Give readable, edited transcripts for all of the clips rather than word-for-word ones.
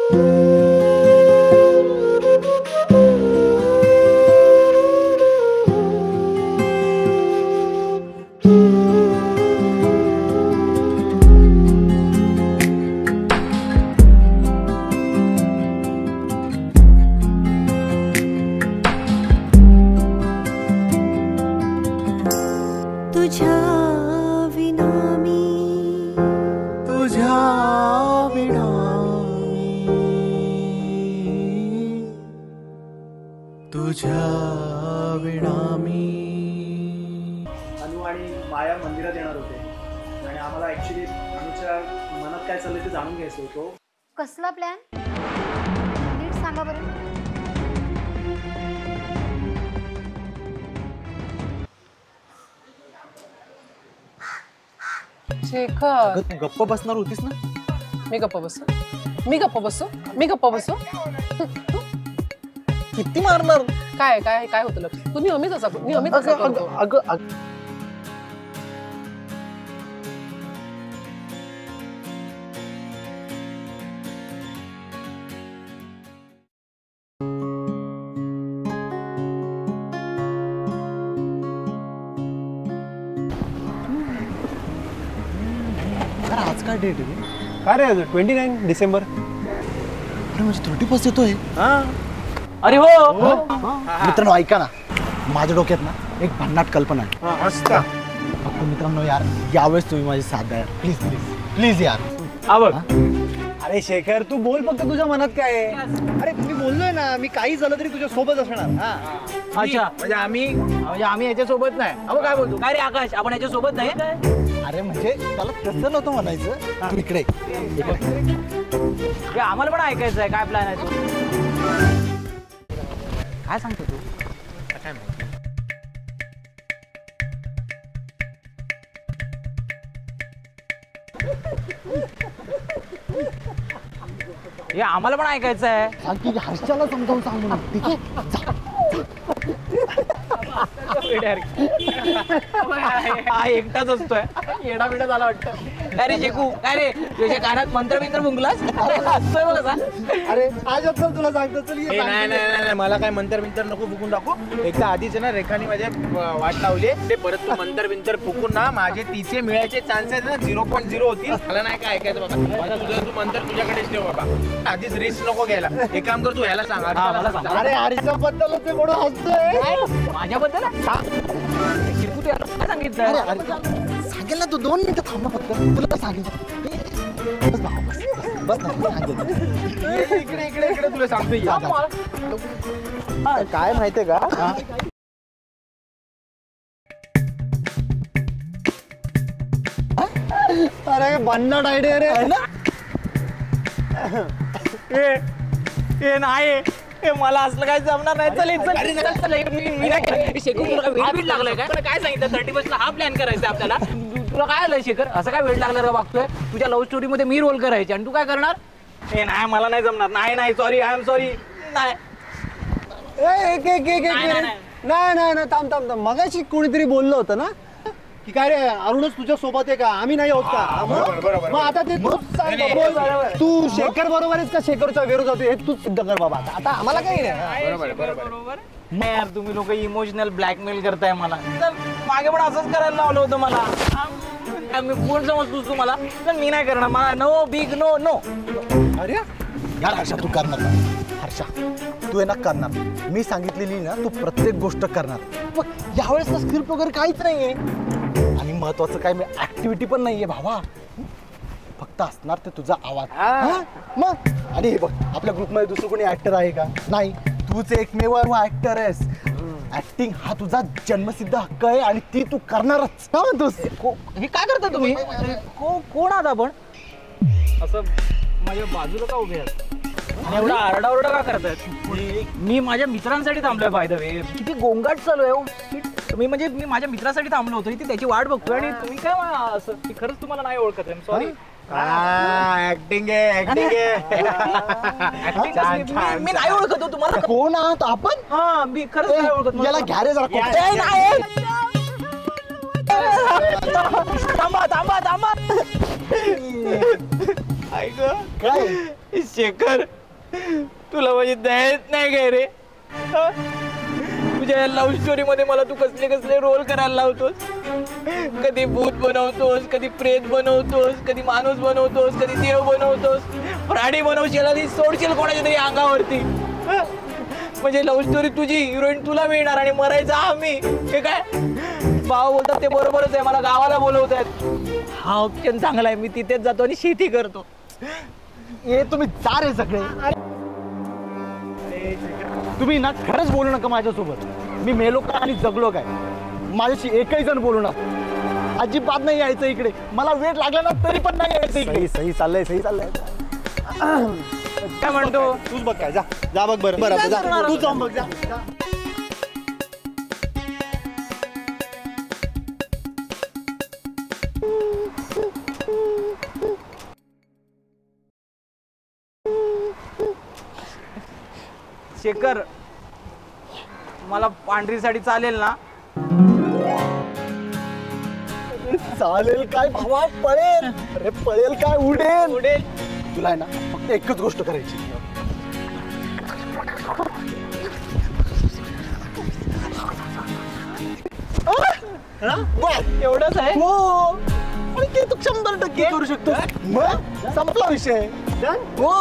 अनु आणि माया मंदिरात येणार होते आणि आम्हाला ऍक्च्युली अनुच्या मनात काय चाललंय ते जाणून घ्यायचं होतं. कसला प्लॅन नीट सांगा बरं. शेखर गप्प बसणार होतीस ना. मी गप्प बसू. किती मारणार. काय काय काय होतं लक्ष. तू नेहमीच असा करतो. अगं आज काय डेट आहे. काय रे 29 डिसेंबर. अरे म्हणजे 31 येतोय. अरे हो मित्रांनो ऐका ना, माझ्या डोक्यात ना एक भन्नाट कल्पना आहे. फक्त मित्रांनो यार यावेळेस तुम्ही माझी साथ द्या यार, प्लीज प्लीज प्लीज यार. अरे शेखर तू बोल, फक्त तुझ्या मनात काय आहे. अरे मी बोललोय ना, मी काही झालं तरी तुझ्या सोबत असणार. अच्छा म्हणजे आम्ही याच्या सोबत नाही. अहो काय बोलतो काय रे आकाश, आपण याच्या सोबत नाही. अरे म्हणजे त्याला तसं नव्हतं म्हणायचं. तू इकडे आम्हाला पण ऐकायचं आहे काय प्लॅन आहे तो. काय सांगतो तू. हे आम्हाला पण ऐकायचं आहे. सांग की हर्षाला समजावून सांगू ना. ठीक आहे हा एकटाच असतोय. येडा बिडा झाला वाटतं. काय रे शेकू, काय रे तुझ्या कानात मंत्र बिंत्र मुंगलास. असतोय बघा. अरे आज चल तुला सांगतो. चल नाही मला काय मंतर बिंतर नको फुकून टाकू. एकदा आधीच ना रेखाने माझ्या वाट लावली ते परत तू मंतर बिंतर फुकून ना माझे तिचे मिळायचे चान्सेस ना 0.0 होतील. मला नाही काय ऐकायचं बाबा. तू मंतर तुझ्याकडेच ठेव बाबा. आधीच रिस्क नको घ्यायला. एक काम कर तू ह्याला सांग. अरे हरीच्या बद्दल ते कोण हसतोय. माझ्याबद्दल शिरकू तू याला काय सांगितलं. सांगेल ना तू 2 मिनिटं थांब ना फक्त. तुला काय सांगेल बस ना, बस ना सांगेल. इकडे इकडे इकडे तुला सांगतो. काय माहितीये का, अरे भन्नाट आयडिया रे. हे नाही हे मला असलं काय जमणार नाही. चल शेखर तुला वेळ लागलाय काय सांगितलं 31 ला हा प्लॅन करायचा आपल्याला. तुला काय आलंय शेखर, असं काय वेळ लागला रे वागतोय. तुझ्या लव्ह स्टोरी मध्ये मी रोल करायचे आणि तू काय करणार. हे नाही मला नाही जमणार. नाही सॉरी आय एम सॉरी. नाही नाही थांब मगाशी कोणीतरी बोललं होतं ना की काय रे अरुणच तुझ्या सोबत आहे का, आम्ही नाही आहोत का. मग आता ते तू शेखर बरोबर आहेस का शेखरच्या विरोधात हे तूच सिद्ध कर बाबा. आता आम्हाला काही नाही. बरोबर नाही यार, तुम्ही लोक इमोशनल ब्लॅकमेल करताय मला. मागे पण असंच करायला लावलं होतं मला. मी कोण समजतोस तू मला. पण मी नाही करणार. मला नो बिग नो. अरे यार हर्षा तू करणार ना. हर्षा तू आहे ना करणार. मी सांगितलेली ना तू प्रत्येक गोष्ट करणार. मग यावेळेस ना स्क्रिप्ट वगैरे काहीच नाहीये आणि महत्वाचं काय मी ऍक्टिव्हिटी पण नाहीये भावा. फक्त असणार ते तुझा आवाज. मग आणि हे बघ आपल्या ग्रुपमध्ये दुसरं कोणी ऍक्टर आहे का. नाही तूच एकमेव ऍक्टर आहेस. ऍक्टिंग हा तुझा जन्मसिद्ध हक्क आहे आणि ती तू करणारच. काय म्हणतोस. हे काय करता तुम्ही. कोण आहात आपण. असं माझ्या बाजूला का उभे आहात. एवढा आरडाओरडा का करतायत. मी माझ्या मित्रांसाठी थांबलोय. बाय द वे किती गोंगाट चालू आहे. मी माझ्या मित्रासाठी थांबलो होतो. ती त्याची वाट बघतोय आणि तुम्ही काय असं. खरंच तुम्हाला नाही ओळखत आहे. सॉरी. ऍक्टिंग आहे. मी नाही ओळखतो तुम्हाला. कोण आहात आपण. हा मी खरंच नाही ओळखत. याला घ्या जरा. थांबा काय शेखर तुला माझी दयच नाही काय रे? हा? तुझ्या लव्ह स्टोरी मध्ये मला तू कसले कसले रोल करायला लावतोस. कधी भूत बनवतोस, कधी प्रेत बनवतोस, कधी माणूस बनवतोस, कधी देव बनवतोस, प्राणी बनवशील आणि सोडशील कोणाच्या तरी अंगावरती. हा? म्हणजे लव्ह स्टोरी तुझी, हिरोईन तुला मिळणार आणि मरायचं आम्ही. हे काय भाव बोलतात ते बरोबरच आहे. मला गावाला बोलवत आहेत. हा ऑप्शन चांगला आहे. मी तिथेच जातो आणि शेती करतो. हे तुम्ही जा रे सगळे. तुम्ही ना खरंच बोलू नका माझ्यासोबत. मी मेलो काय आणि जगलो काय माझ्याशी एकही जण बोलू नका. अजिबात नाही यायचं इकडे. मला वेळ लागला ना तरी पण नाही यायचं इकडे. सही चाललंय, सही चाललंय. काय म्हणतो? तूच बघ काय. जा जा बघ. बरं आता जा. तूच जाऊन बघ. जा. शेखर, मला पांढरी साडी चालेल ना? चालेल काय भावा, पळेल. अरे पळेल काय, उडेल. उडेल. तुला आहे ना फक्त एकच गोष्ट करायची. एवढंच आहे? हो. आणि ते तू 100% करू शकतो. मग संपला विषय. हो.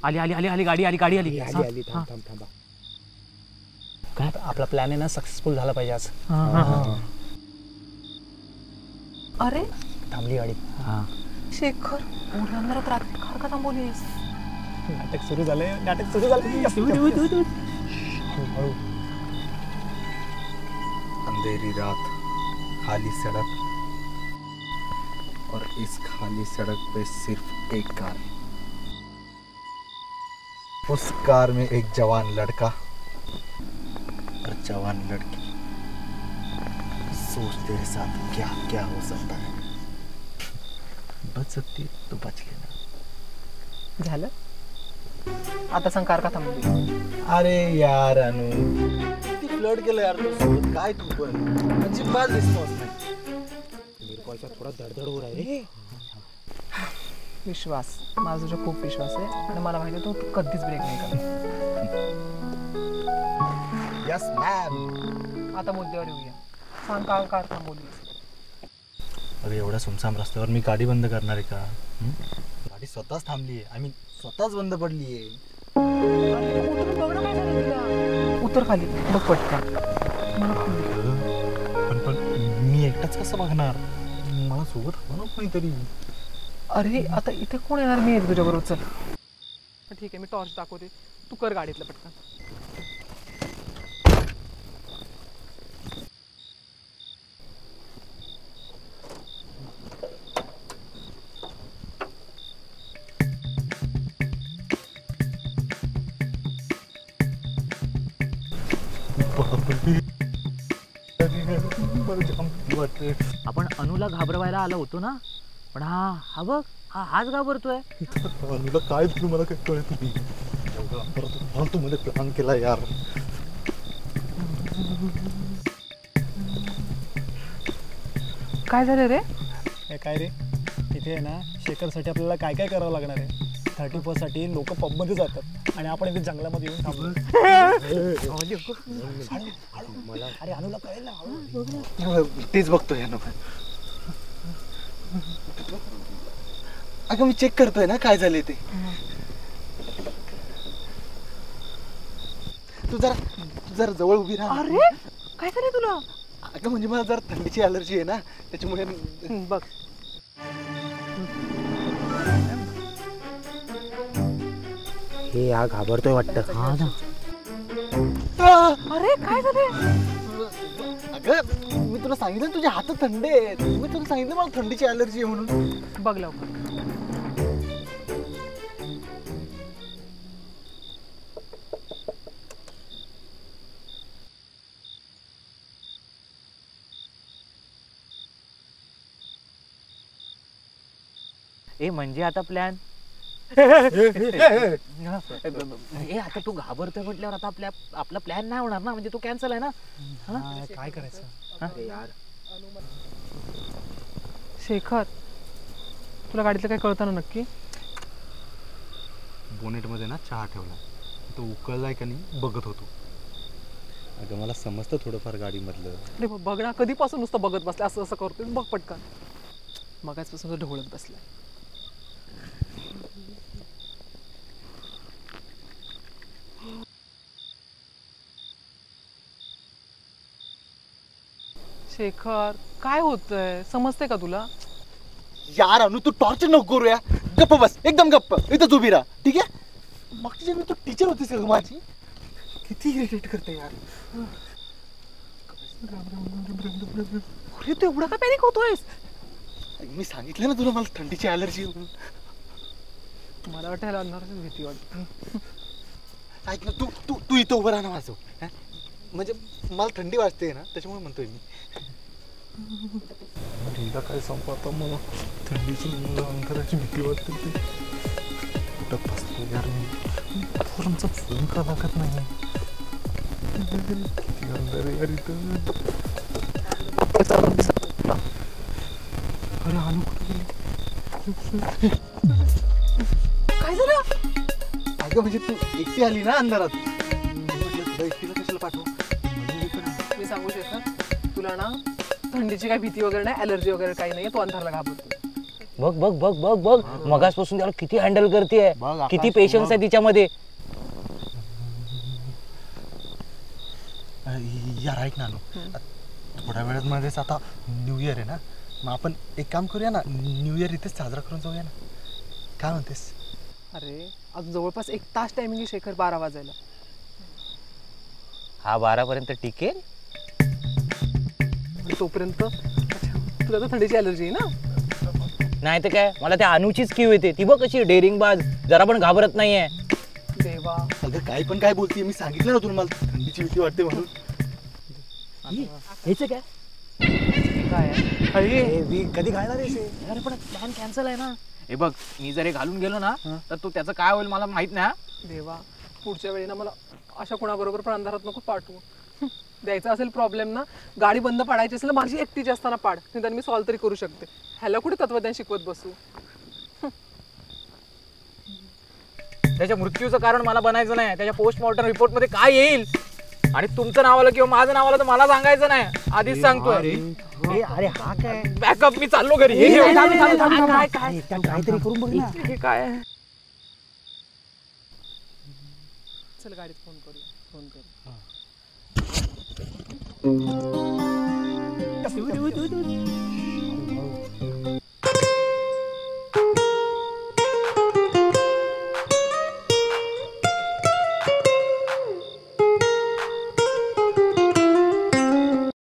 आली आली आली आली गाडी आली, गाडी आली. थांबा. काय आपला प्लॅन आहे ना सक्सेसफुल झाला पाहिजे आज. अरे थांबली गाडी. शेखर, एवढ्या अंधारात रात्री कार का थांबवलीस? नाटक सुरू झालंय. हळू. अंधेरी रात, खाली सड़क, और इस खाली सड़क पे सिर्फ एक कार. उस कार में एक जवान लड़का और जवान लड़की. सोच तेरे साथ क्या क्या हो सकता है. बच सकती तो बच लेना. झालं आता सांग, कार का थांबवली? अरे यार अनु, किती फ्लर्ट केलं यार तुझ्यासोबत. काय तू पण अजिबात रिस्पॉन्स नाही. मिरकॉलचा थोडा धडधड हो आहे रे. विश्वास, माझा तुझा खूप विश्वास आहे आणि मला माहिती आहे तू कधीच ब्रेक नाही करणार. Yes ma'am. आता मुद्द्यावर येऊया. सांग, का कार थांबवलीस? अरे एवढ्या सुमसाम रस्त्यावर मी गाडी बंद करणार आहे का? गाडी स्वतःच थांबली आहे. आय मीन स्वतःच बंद पडली आहे. उतर खाली बघ पटकन. मला खूप भीती. पण मी एकटाच कसं बघणार? मला सोबत हवं ना कोणीतरी. अरे आता इथे कोण येणार? मी येते तुझ्या बरोबर. चल ठीक आहे, मी टॉर्च दाखवते, तू कर गाडीतलं पटकन. आपण अनुला घाबरवायला आलो होतो ना, पण हा बघ, हाच घाबरतोय. अनुला काय झालं मला काय कळत नाही. एवढा फालतू मध्ये प्लॅन केला यार. काय झालं रे? काय रे, इथे आहे ना शेखरसाठी आपल्याला काय काय करावं लागणार आहे. 31 साठी लोक पबमध्ये जातात आणि आपण इथे जंगलामध्ये येऊन थांबलो. अरे अनुला कळेल ना. तेच बघतोय यानं. अगं मी चेक करतोय ना काय झाले ते. तू जरा जवळ उभी राहा. अरे काय झालं तुला? अगं म्हणजे मला जरा थंडीची अलर्जी आहे ना, त्याच्यामुळे. बघ हे हा घाबरतोय वाटतं. अरे काय झालं? अगं मी तुला सांगितलं तुझे हात थंड आहेत. मी तुला सांगितलं मला थंडीची अलर्जी आहे म्हणून. बघ लवकर. ए म्हणजे आता प्लॅन ए आता तू घाबरतोय म्हटल्यावर आता आपला प्लॅन नाही होणार ना, म्हणजे तो कॅन्सल आहे ना. काय करायचं अरे यार शेखर, तुला गाडीतलं काय कळतं ना नक्की? बोनेटमध्ये ना चहा ठेवला, तो उकळलाय का नाही बघत होतो. अगं मला समजतं थोडंफार गाडीमधलं. अरे बघ ना, कधीपासून नुसतं बघत बसलं, असं असं करतोय, बघ पटकन. मगाचपासून ढवळत बसलाय. शेखर, काय होतंय? समजते का तुला? यार अनु तू टॉर्चर नको करूया. गप्प बस, एकदम गप्प इथंच उभी राहा, ठीक आहे? मागच्या जन्मी तू टीचर होतीस का माझी? किती इरिटेट करते यार. अरे तू एवढा का पॅनिक होतोयस? मी सांगितलं ना तुला मला थंडीची ॲलर्जी. मला वाटतं ह्याला अंधाराची भीती वाटते. ऐक ना, तू तू तू इथं उभं राहा ना माझं. म्हणजे मला थंडी वाजते ना, त्याच्यामुळे म्हणतोय मी. थंडीला काय संपवता मला थंडीची मला अंधाराची भीती वाटते. ती कुठं फसतो यार मी. फोनचा फोन का लागत नाही? किती अंधार आहे यार इथं. अरे आलू कुठे गेली? काय झालं? अगं म्हणजे तू एकटी आली ना अंधारात, म्हटलं तुला एकटीला कशाला पाठवू. मी सांगू शेखर, तुला ना थंडीची काही भीती वगैरे नाही, अलर्जी वगैरे काही नाही, तो अंधारला घाबरतो. बघ बघ बघ बघ बघ मगासपासून त्याला किती हँडल करते, बघ, आकाश, किती पेशन्स आहे तिच्यामध्ये. यार ऐक ना, थोड्या वेळात मध्येच आता न्यू इयर आहे ना, मग आपण एक काम करूया ना, न्यू इयर इथेच साजरा करून जाऊया ना. काय म्हणतेस? अरे आज जवळपास 1 तास टायमिंग आहे शेखर, 12 वाजायला. हा 12 पर्यंत टिकेल? आणि तोपर्यंत तुला तर थंडीची अलर्जी आहे ना? नाही तर काय, मला त्या अनुचीच कीव येते. ती बघ कशी डेअरिंग बाज, जरा पण घाबरत नाहीये. देवा, अगं काय पण काय बोलतीये, मी सांगितलं ना तुला मला थंडीची भीती वाटते म्हणून. हेच काय काय आहे? अरे कधी घालणार आहे? अरे पण प्लॅन कॅन्सल आहे ना. हे बघ, मी जर हे घालून गेलो ना तर तो त्याचं काय होईल मला माहित नाही. देवा, पुढच्या वेळी ना मला अशा कोणाबरोबर पण अंधारात नको पाठवू. द्यायचा असेल प्रॉब्लेम ना, गाडी बंद पाडायची असेल ना, माझी एकटीची असताना पाड, निदान मी सॉल्व्ह तरी करू शकते. ह्याला कुठे तत्वज्ञान शिकवत बसू? त्याच्या मृत्यूचं कारण मला बनायचं नाही. त्याच्या पोस्टमॉर्टम रिपोर्ट मध्ये काय येईल आणि तुमचं नाव आलं किंवा माझं नाव आलं तर मला सांगायचं नाही, आधीच सांगतोय. अरे हा काय बॅकअप, मी चाललो घरी. काहीतरी करून बघ ना. हे काय आहे? चल गाडीत फोन करूया. फोन करू.